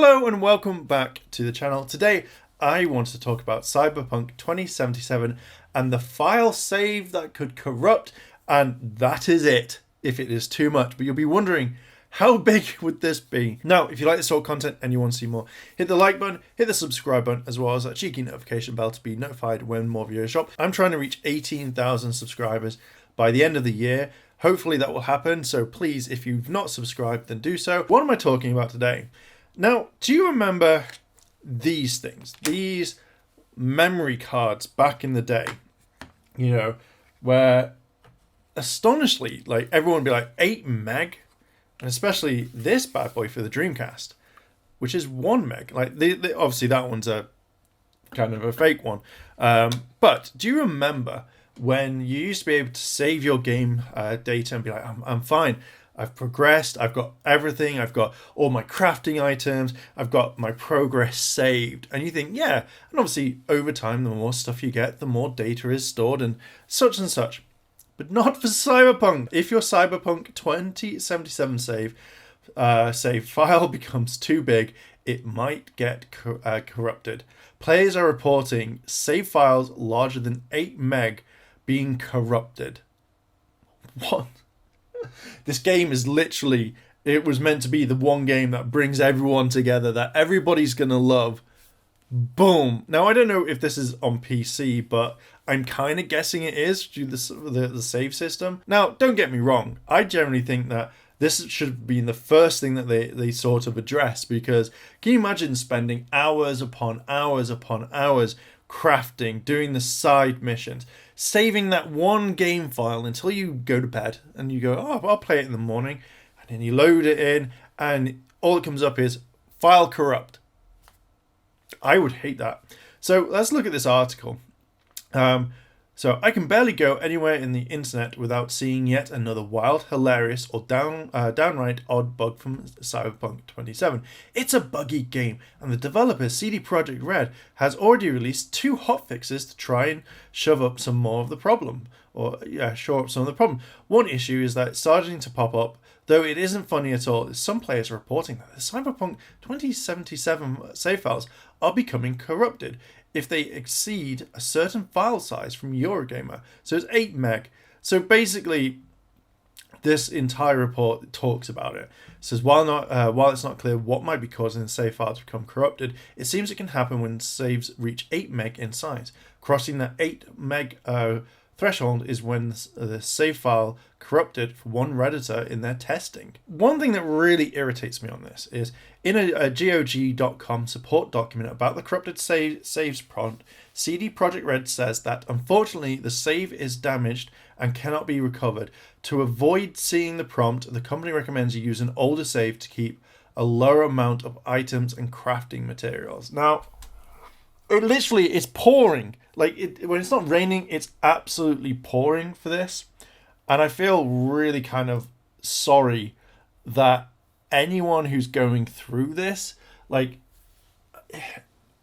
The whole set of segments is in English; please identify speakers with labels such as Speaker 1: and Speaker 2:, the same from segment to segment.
Speaker 1: Hello and welcome back to the channel. Today I want to talk about Cyberpunk 2077 and the file save that could corrupt, and that is it if it is too much. But you'll be wondering, how big would this be? Now, if you like this sort of content and you want to see more, hit the like button, hit the subscribe button, as well as that cheeky notification bell to be notified when more videos drop. I'm trying to reach 18,000 subscribers by the end of the year. Hopefully that will happen, so please, if you've not subscribed, then do so. What am I talking about today? Now, do you remember these things? These memory cards back in the day, you know, where astonishingly, like, everyone would be like 8 meg, and especially this bad boy for the Dreamcast, which is 1 meg. Like, obviously that one's a kind of a fake one. But do you remember when you used to be able to save your game data and be like, I'm fine. I've progressed, I've got everything, I've got all my crafting items, I've got my progress saved. And you think, yeah, and obviously over time, the more stuff you get, the more data is stored and such. But not for Cyberpunk. If your Cyberpunk 2077 save file becomes too big, it might get corrupted. Players are reporting save files larger than 8 meg being corrupted. What? This game is literally, it was meant to be the one game that brings everyone together, that everybody's going to love. Boom. Now, I don't know if this is on PC, but I'm kind of guessing it is due to the save system. Now, don't get me wrong. I generally think that this should be the first thing that they sort of address, because can you imagine spending hours upon hours upon hours crafting, doing the side missions, saving that one game file until you go to bed and you go, oh, I'll play it in the morning, and then you load it in and all that comes up is file corrupt. I would hate that. So let's look at this article. So I can barely go anywhere in the internet without seeing yet another wild, hilarious, or downright odd bug from Cyberpunk 2077. It's a buggy game, and the developer CD Projekt Red has already released 2 hotfixes to try and shove up some more of the problem, shore up some of the problem. One issue is that it's starting to pop up, though it isn't funny at all. Some players are reporting that the Cyberpunk 2077 save files are becoming corrupted if they exceed a certain file size from Eurogamer. So it's 8 meg. So basically, this entire report talks about it. It says, while it's not clear what might be causing the save file to become corrupted, it seems it can happen when saves reach 8 meg in size. Crossing that 8 meg threshold is when the save file corrupted for one Redditor in their testing. One thing that really irritates me on this is in a GOG.com support document about the corrupted saves prompt, CD Projekt Red says that unfortunately the save is damaged and cannot be recovered. To avoid seeing the prompt, the company recommends you use an older save to keep a lower amount of items and crafting materials. Now, it literally is pouring. Like, when it's not raining, it's absolutely pouring for this. And I feel really kind of sorry that anyone who's going through this, like,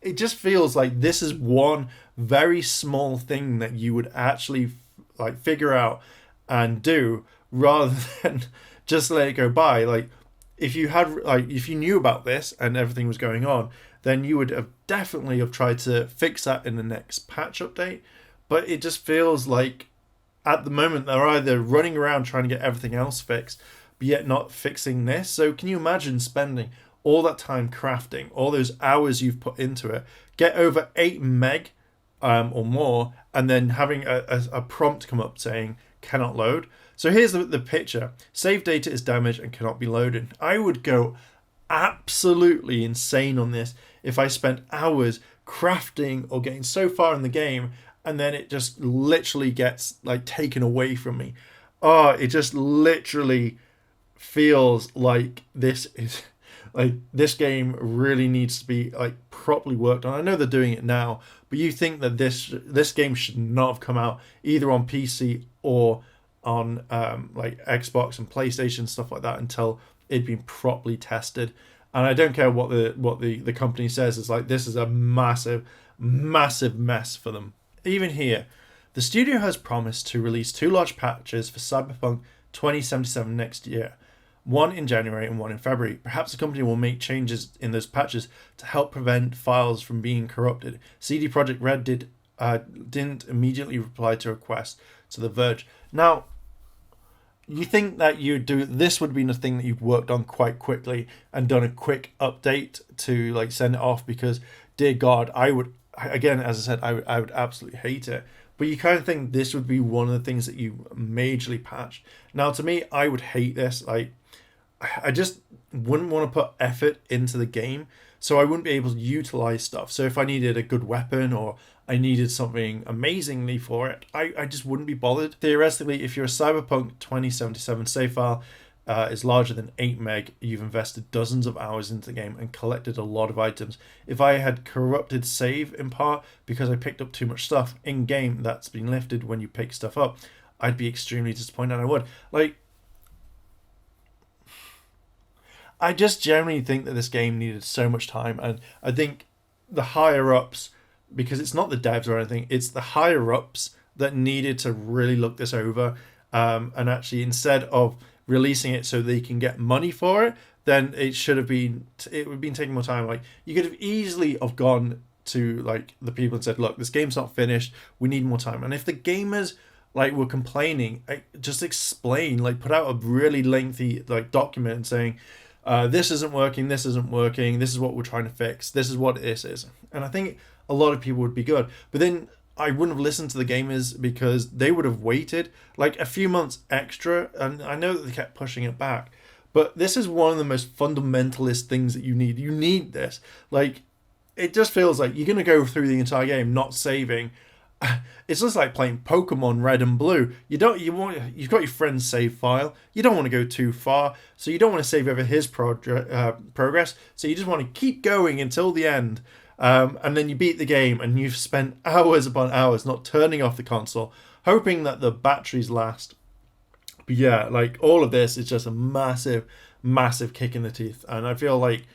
Speaker 1: it just feels like this is one very small thing that you would actually, like, figure out and do rather than just let it go by. Like, if you knew about this and everything was going on, then you would have definitely have tried to fix that in the next patch update. But it just feels like at the moment they're either running around trying to get everything else fixed, but yet not fixing this. So can you imagine spending all that time crafting, all those hours you've put into it, get over 8 meg or more, and then having a prompt come up saying cannot load? So here's the picture. Save data is damaged and cannot be loaded. I would go absolutely insane on this if I spent hours crafting or getting so far in the game and then it just literally gets, like, taken away from me. Oh, it just literally feels like this is, like, this game really needs to be, like, properly worked on. I know they're doing it now, but you think that this game should not have come out either on PC or on like Xbox and PlayStation, stuff like that, until it'd been properly tested. And I don't care what the company says. It's like, this is a massive mess for them. Even here, the studio has promised to release 2 large patches for Cyberpunk 2077 next year. one in January and one in February. Perhaps the company will make changes in those patches to help prevent files from being corrupted. CD Projekt Red didn't immediately reply to requests to The Verge. Now, you think that this would have been a thing that you've worked on quite quickly and done a quick update to like send it off, because dear God, I would, again, as I said, I would absolutely hate it. But you kind of think this would be one of the things that you majorly patched. Now, to me, I would hate this. Like, I just wouldn't want to put effort into the game, so I wouldn't be able to utilize stuff. So if I needed a good weapon or I needed something amazingly for it, I just wouldn't be bothered. Theoretically, if you're a Cyberpunk 2077 save file is larger than 8 meg, you've invested dozens of hours into the game and collected a lot of items. If I had corrupted save in part because I picked up too much stuff in game that's been lifted when you pick stuff up, I'd be extremely disappointed, and I would. Like, I just generally think that this game needed so much time, and I think the higher ups, because it's not the devs or anything, it's the higher ups that needed to really look this over, and actually, instead of releasing it so they can get money for it, then it would have been taking more time. Like, you could have easily have gone to like the people and said, look, this game's not finished, we need more time. And if the gamers like were complaining, just explain, like put out a really lengthy like document saying, this isn't working, this isn't working, this is what we're trying to fix, this is what this is. And I think a lot of people would be good. But then I wouldn't have listened to the gamers, because they would have waited like a few months extra. And I know that they kept pushing it back, but this is one of the most fundamentalist things that you need. You need this. Like, it just feels like you're going to go through the entire game not saving. It's just like playing Pokemon Red and Blue. You've got your friend's save file. You don't want to go too far, so you don't want to save over his progress. So you just want to keep going until the end, and then you beat the game, and you've spent hours upon hours not turning off the console, hoping that the batteries last. But yeah, like all of this is just a massive, massive kick in the teeth, and I feel like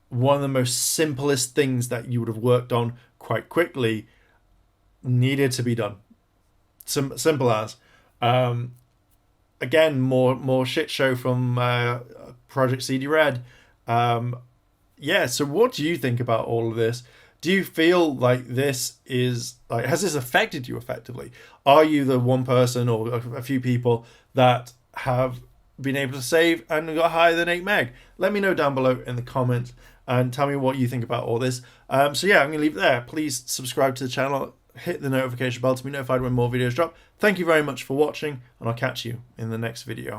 Speaker 1: one of the most simplest things that you would have worked on quite quickly needed to be done. Simple as. Again, more shit show from Project CD Red. Yeah, so what do you think about all of this? Do you feel like this is like, has this affected you effectively? Are you the one person or a few people that have been able to save and got higher than 8 meg? Let me know down below in the comments and tell me what you think about all this. So yeah, I'm going to leave it there. Please subscribe to the channel, hit the notification bell to be notified when more videos drop. Thank you very much for watching, and I'll catch you in the next video.